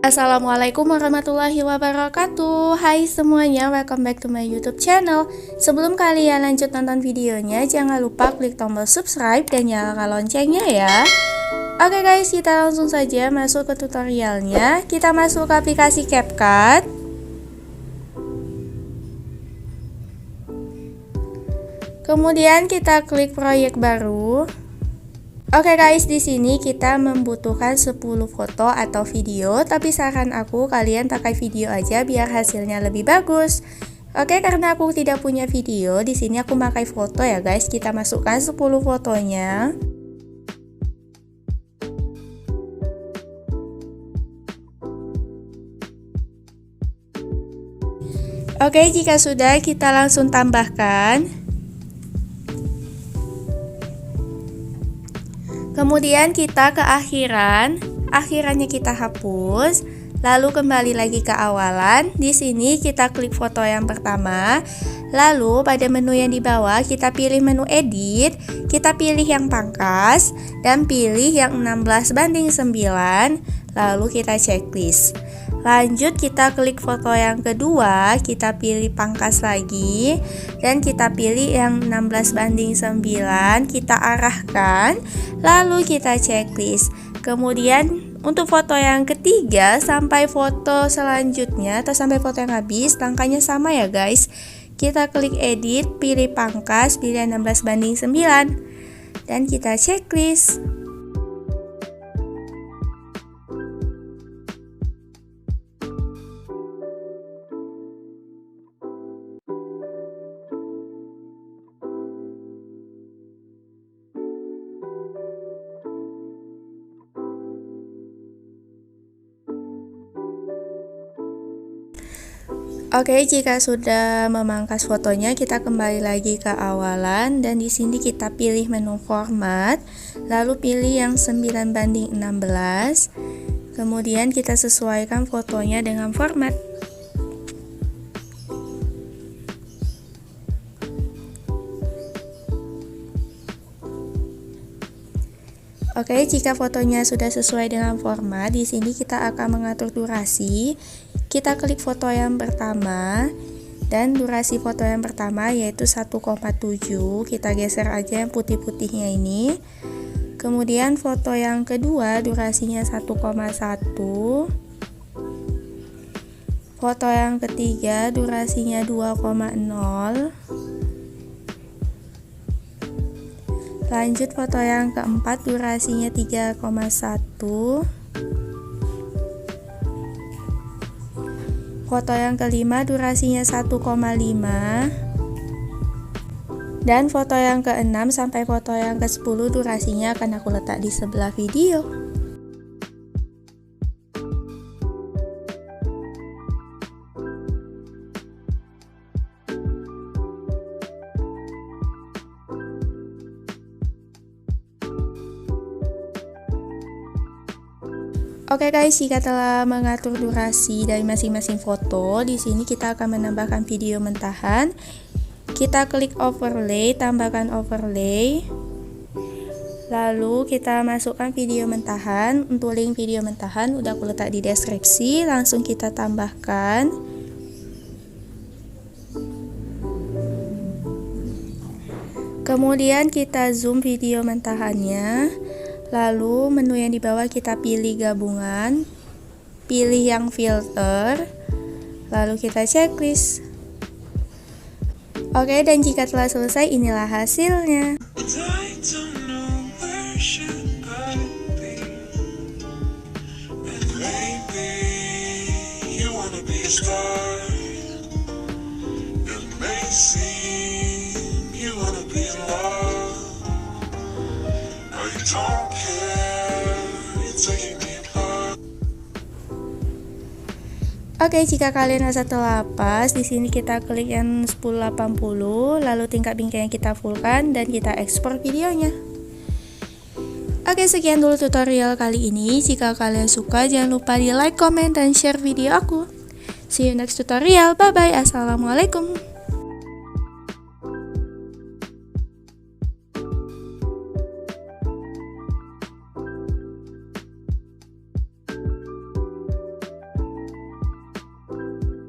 Assalamualaikum warahmatullahi wabarakatuh. Hai semuanya, welcome back to my YouTube channel. Sebelum kalian lanjut nonton videonya, jangan lupa klik tombol subscribe dan nyalakan loncengnya ya. Oke guys, kita langsung saja masuk ke tutorialnya. Kita masuk ke aplikasi CapCut. Kemudian kita klik proyek baru. Oke guys, di sini kita membutuhkan 10 foto atau video, tapi saran aku kalian pakai video aja biar hasilnya lebih bagus. Oke, karena aku tidak punya video, di sini aku pakai foto ya guys. Kita masukkan 10 fotonya. Oke, jika sudah kita langsung tambahkan. Kemudian kita ke akhirannya kita hapus, lalu kembali lagi ke awalan. Di sini kita klik foto yang pertama, lalu pada menu yang di bawah kita pilih menu edit, kita pilih yang pangkas dan pilih yang 16:9, lalu kita checklist. Lanjut kita klik foto yang kedua, kita pilih pangkas lagi dan kita pilih yang 16:9, kita arahkan, lalu kita checklist. Kemudian untuk foto yang ketiga sampai foto selanjutnya atau sampai foto yang habis, langkahnya sama ya guys. Kita klik edit, pilih pangkas, pilih 16:9 dan kita checklist. Oke, jika sudah memangkas fotonya, kita kembali lagi ke awalan dan di sini kita pilih menu format, lalu pilih yang 9:16. Kemudian kita sesuaikan fotonya dengan format. Oke, jika fotonya sudah sesuai dengan format, di sini kita akan mengatur durasi. Kita klik foto yang pertama dan durasi foto yang pertama yaitu 1,7. Kita geser aja yang putih-putihnya ini. Kemudian foto yang kedua durasinya 1,1. Foto yang ketiga durasinya 2,0. Lanjut foto yang keempat durasinya 3,1. Foto yang kelima durasinya 1,5. Dan foto yang keenam sampai foto yang ke-10 durasinya akan aku letak di sebelah video. Oke guys, jika telah mengatur durasi dari masing-masing foto, di sini kita akan menambahkan video mentahan. Kita klik overlay, tambahkan overlay. Lalu kita masukkan video mentahan. Untuk link video mentahan udah aku letak di deskripsi, langsung kita tambahkan. Kemudian kita zoom video mentahannya. Lalu menu yang di bawah kita pilih gabungan, pilih yang filter, lalu kita checklist. Oke, dan jika telah selesai, inilah hasilnya. Oke, jika kalian rasa terlepas, di sini kita klik yang 1080, lalu tingkat bingkainya kita fullkan dan kita ekspor videonya. Oke, sekian dulu tutorial kali ini. Jika kalian suka, jangan lupa di like, comment, dan share video aku. See you next tutorial. Bye bye. Assalamualaikum.